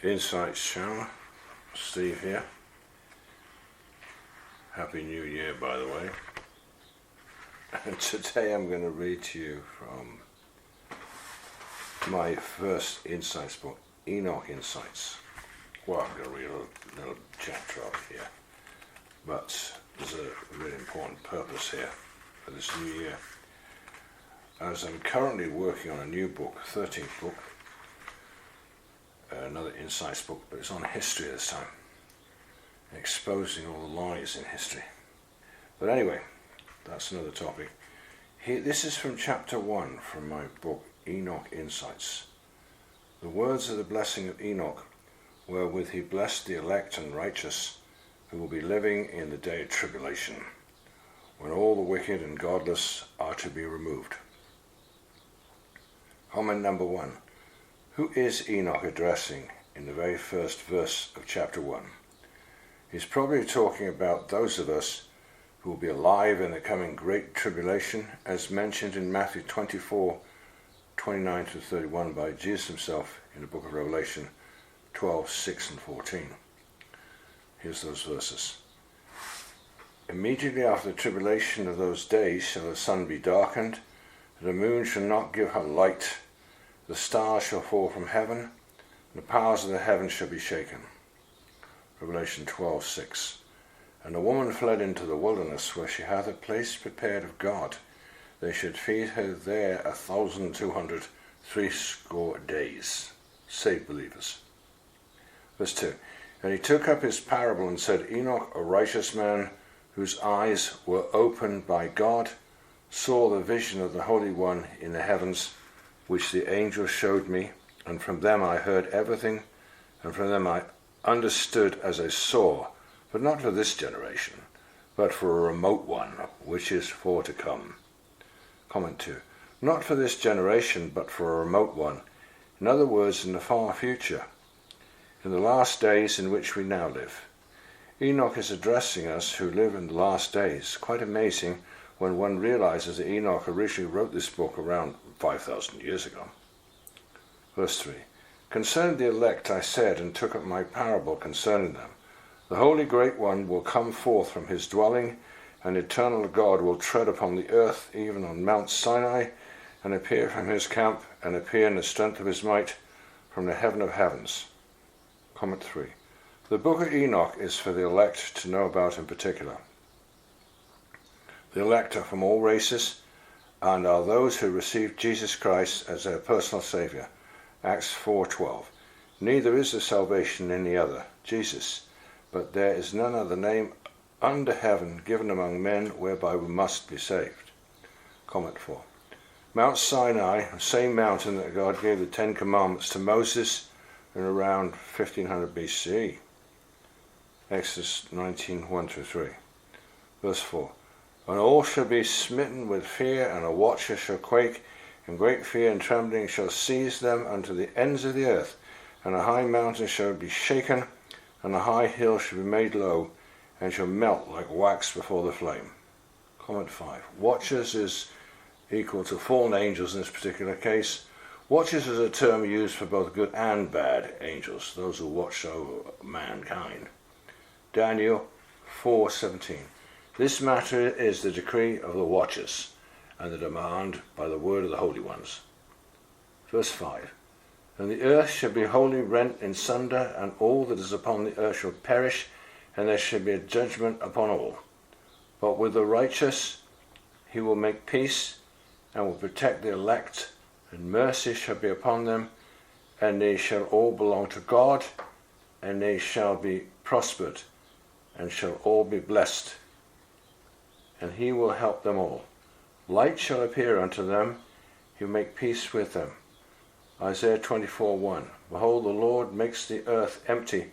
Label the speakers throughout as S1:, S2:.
S1: Insights channel. Steve here. Happy New Year, by the way. And today I'm going to read to you from my first Insights book, Enoch Insights. Well, I'm going to read a little chapter out here, but there's a really important purpose here for this new year. As I'm currently working on a new book, 13th book, another Insights book, but it's on history this time, exposing all the lies in history. But anyway, that's another topic. This is from chapter 1 from my book, Enoch Insights. The words of the blessing of Enoch, wherewith he blessed the elect and righteous, who will be living in the day of tribulation, when all the wicked and godless are to be removed. Comment number 1. Who is Enoch addressing in the very first verse of chapter 1? He's probably talking about those of us who will be alive in the coming great tribulation, as mentioned in Matthew 24:29-31 by Jesus himself in the book of Revelation 12:6 and 14. Here's those verses. Immediately after the tribulation of those days shall the sun be darkened, and the moon shall not give her light, the stars shall fall from heaven, and the powers of the heavens shall be shaken. Revelation 12:6. And the woman fled into the wilderness, where she hath a place prepared of God. They should feed her there 1,260 days. Saved believers. Verse 2. And he took up his parable and said, Enoch, a righteous man, whose eyes were opened by God, saw the vision of the Holy One in the heavens, which the angel showed me, and from them I heard everything, and from them I understood as I saw, but not for this generation, but for a remote one, which is for to come. Comment 2. Not for this generation, but for a remote one. In other words, in the far future, in the last days in which we now live. Enoch is addressing us who live in the last days. Quite amazing when one realizes that Enoch originally wrote this book around 5,000 years ago. Verse 3. Concerning the elect I said, and took up my parable concerning them. The Holy Great One will come forth from his dwelling, and eternal God will tread upon the earth, even on Mount Sinai, and appear from his camp, and appear in the strength of his might from the heaven of heavens. Comment 3. The book of Enoch is for the elect to know about in particular. The elect are from all races, and are those who receive Jesus Christ as their personal Saviour. Acts 4:12. Neither is there salvation in any other, Jesus, but there is none other name under heaven given among men whereby we must be saved. Comment 4. Mount Sinai, the same mountain that God gave the Ten Commandments to Moses in around 1500 BCE. Exodus 19:1-3. Verse 4. And all shall be smitten with fear, and a watcher shall quake, and great fear and trembling shall seize them unto the ends of the earth, and a high mountain shall be shaken, and a high hill shall be made low, and shall melt like wax before the flame. Comment 5. Watchers is equal to fallen angels in this particular case. Watchers is a term used for both good and bad angels, those who watch over mankind. Daniel 4:17. This matter is the decree of the watchers, and the demand by the word of the holy ones. Verse 5. And the earth shall be wholly rent in sunder, and all that is upon the earth shall perish, and there shall be a judgment upon all. But with the righteous he will make peace, and will protect the elect, and mercy shall be upon them, and they shall all belong to God, and they shall be prospered, and shall all be blessed, and he will help them all. Light shall appear unto them, he will make peace with them. Isaiah 24:1. Behold, the Lord makes the earth empty,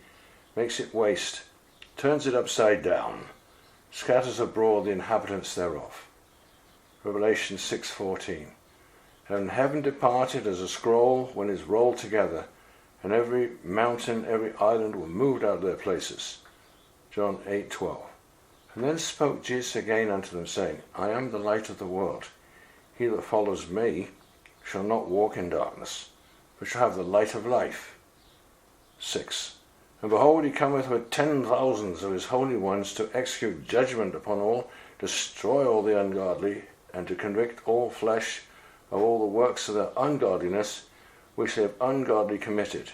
S1: makes it waste, turns it upside down, scatters abroad the inhabitants thereof. Revelation 6:14. And heaven departed as a scroll when it is rolled together, and every mountain, every island were moved out of their places. John 8:12. And then spoke Jesus again unto them, saying, I am the light of the world. He that follows me shall not walk in darkness, but shall have the light of life. 6. And behold, he cometh with 10,000s of his holy ones to execute judgment upon all, destroy all the ungodly, and to convict all flesh of all the works of their ungodliness which they have ungodly committed,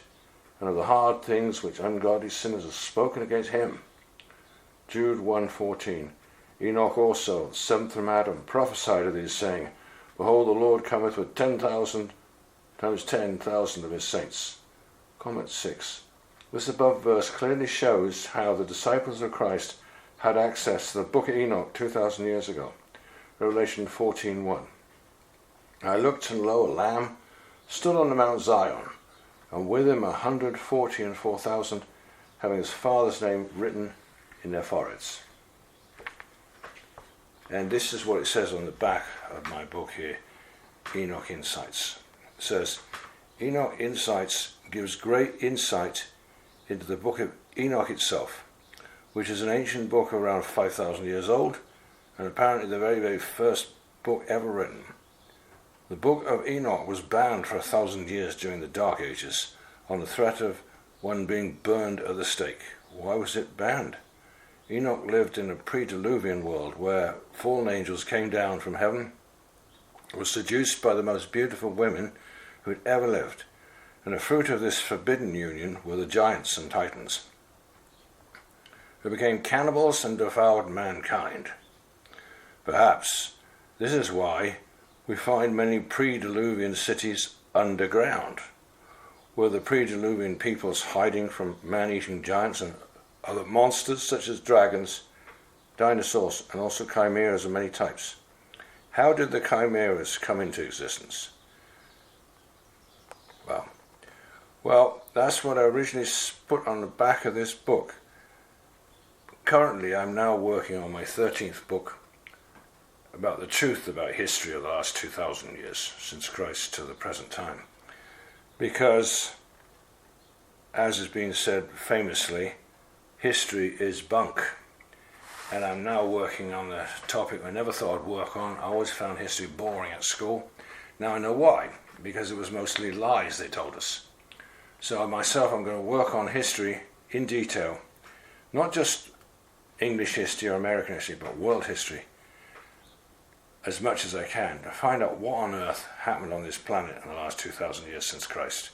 S1: and of the hard things which ungodly sinners have spoken against him. Jude 1:14. Enoch also, the seventh from Adam, prophesied of these, saying, Behold, the Lord cometh with 10,000 times 10,000 of his saints. Comment 6. This above verse clearly shows how the disciples of Christ had access to the Book of Enoch 2,000 years ago. Revelation 14:1. I looked, and lo, a lamb stood on the Mount Zion, and with him 144,000, having his Father's name written in their foreheads. And this is what it says on the back of my book here, Enoch Insights. It says, Enoch Insights gives great insight into the Book of Enoch itself, which is an ancient book around 5,000 years old, and apparently the very, very first book ever written. The Book of Enoch was banned for 1,000 years during the Dark Ages on the threat of one being burned at the stake. Why was it banned? Enoch lived in a pre-diluvian world where fallen angels came down from heaven, were seduced by the most beautiful women who had ever lived, and the fruit of this forbidden union were the giants and titans, who became cannibals and devoured mankind. Perhaps this is why we find many pre-diluvian cities underground. Were the pre-diluvian peoples hiding from man-eating giants and other monsters such as dragons, dinosaurs, and also chimeras of many types? How did the chimeras come into existence? Well, that's what I originally put on the back of this book. Currently, I'm now working on my 13th book about the truth about history of the last 2,000 years, since Christ to the present time. Because, as has been said famously, history is bunk. And I'm now working on the topic I never thought I'd work on. I always found history boring at school. Now I know why, because it was mostly lies they told us. So myself, I'm going to work on history in detail, not just English history or American history, but world history, as much as I can, to find out what on earth happened on this planet in the last 2,000 years since Christ.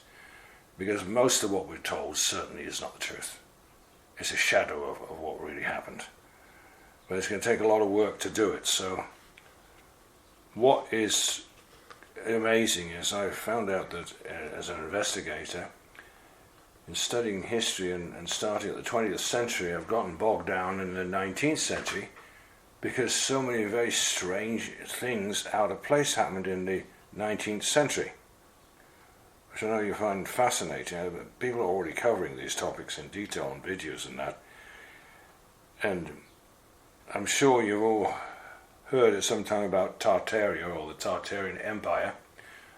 S1: Because most of what we're told certainly is not the truth. It's a shadow of what really happened. But it's going to take a lot of work to do it. So what is amazing is I found out that as an investigator, in studying history and starting at the 20th century, I've gotten bogged down in the 19th century because so many very strange things out of place happened in the 19th century, which I know you find fascinating. But people are already covering these topics in detail on videos and that. And I'm sure you've all heard at some time about Tartaria, or the Tartarian Empire.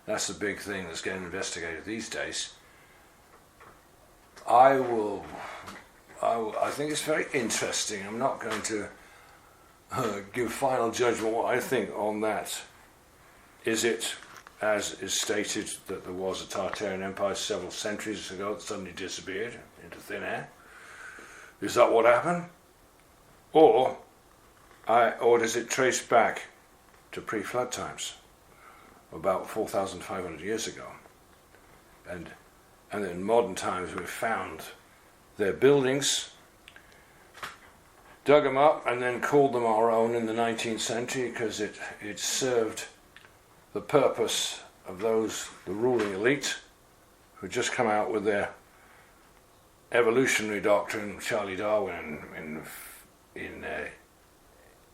S1: That's the big thing that's getting investigated these days. I think it's very interesting. I'm not going to give final judgment what I think on that. Is it, as is stated, that there was a Tartarian Empire several centuries ago that suddenly disappeared into thin air? Is that what happened? Or does it trace back to pre-flood times, about 4,500 years ago? And in modern times we've found their buildings, dug them up, and then called them our own in the 19th century because it served the purpose of those, the ruling elite, who just come out with their evolutionary doctrine, Charlie Darwin, in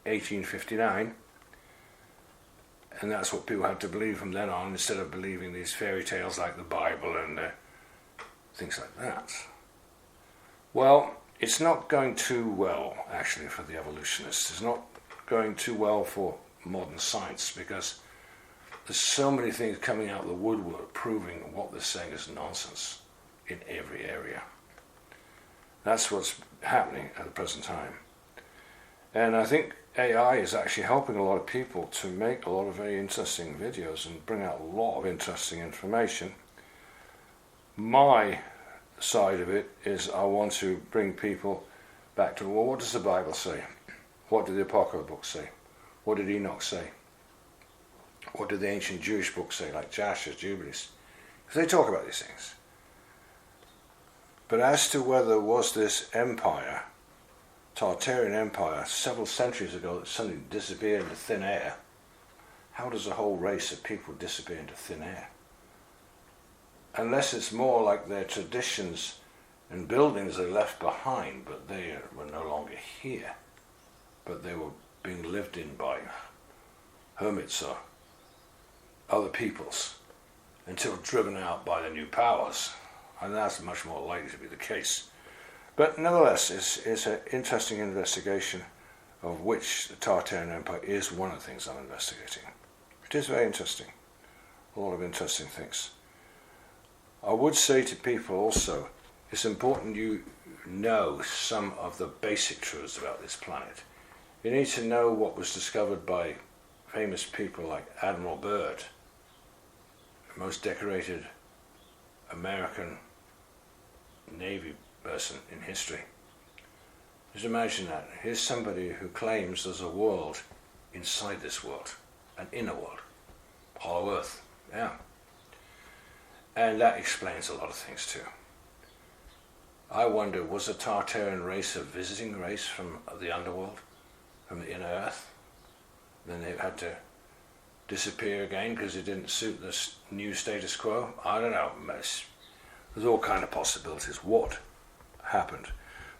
S1: 1859. And that's what people had to believe from then on, instead of believing these fairy tales like the Bible and things like that. Well, it's not going too well, actually, for the evolutionists. It's not going too well for modern science, because there's so many things coming out of the woodwork proving what they're saying is nonsense in every area. That's what's happening at the present time. And I think AI is actually helping a lot of people to make a lot of very interesting videos and bring out a lot of interesting information. My side of it is I want to bring people back to, well, what does the Bible say? What did the Apocryphal books say? What did Enoch say? What did the ancient Jewish books say, like Jasher, Jubilees? Because they talk about these things. But as to whether was this empire, Tartarian Empire, several centuries ago that suddenly disappeared into thin air, how does a whole race of people disappear into thin air? Unless it's more like their traditions and buildings they left behind, but they were no longer here, but they were being lived in by hermits or other peoples until driven out by the new powers. And that's much more likely to be the case. But nevertheless, it's an interesting investigation of which the Tartarian Empire is one of the things I'm investigating. It is very interesting. A lot of interesting things. I would say to people also, it's important you know some of the basic truths about this planet. You need to know what was discovered by famous people like Admiral Byrd, the most decorated American Navy person in history. Just imagine that. Here's somebody who claims there's a world inside this world, an inner world, hollow earth. Yeah. And that explains a lot of things too. I wonder, was the Tartarian race a visiting race from the underworld, from the inner earth? Then they had to disappear again because it didn't suit this new status quo? I don't know. There's all kind of possibilities. What happened?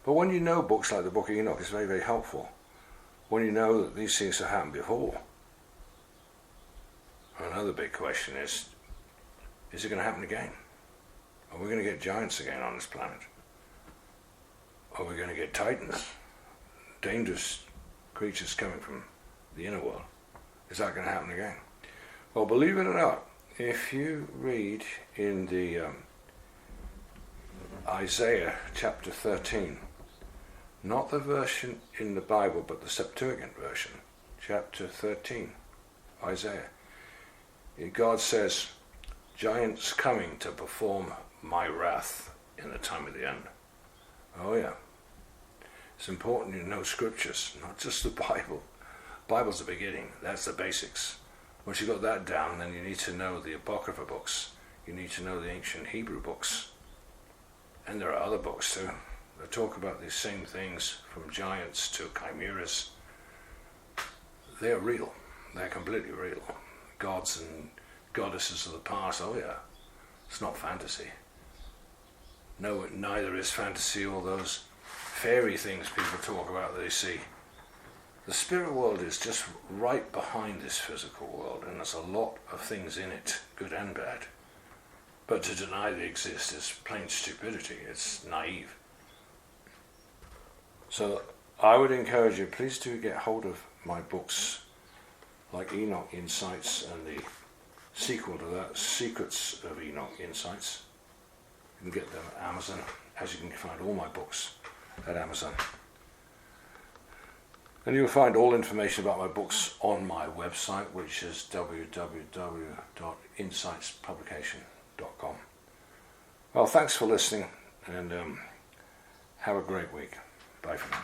S1: But when you know books like the Book of Enoch, it's very, very helpful. When you know that these things have happened before. Another big question is it going to happen again? Are we going to get giants again on this planet? Are we going to get titans? Dangerous creatures coming from the inner world. Is that going to happen again? Well, believe it or not, if you read in the Isaiah chapter 13, not the version in the Bible, but the Septuagint version, chapter 13, Isaiah, God says, giants coming to perform my wrath in the time of the end. Oh yeah. It's important you know scriptures, not just the Bible. Bible's the beginning, that's the basics. Once you've got that down, then you need to know the Apocrypha books. You need to know the ancient Hebrew books. And there are other books too that talk about these same things, from giants to chimeras. They're real. They're completely real. Gods and goddesses of the past, oh yeah. It's not fantasy. No, neither is fantasy all those fairy things people talk about that they see. The spirit world is just right behind this physical world, and there's a lot of things in it, good and bad. But to deny they exist is plain stupidity. It's naive. So I would encourage you, please do get hold of my books, like ENOCH Insights and the sequel to that, Secrets of ENOCH Insights. You can get them at Amazon, as you can find all my books at Amazon. And you'll find all information about my books on my website, which is www.insightspublication.com. Well, thanks for listening, and have a great week. Bye for now.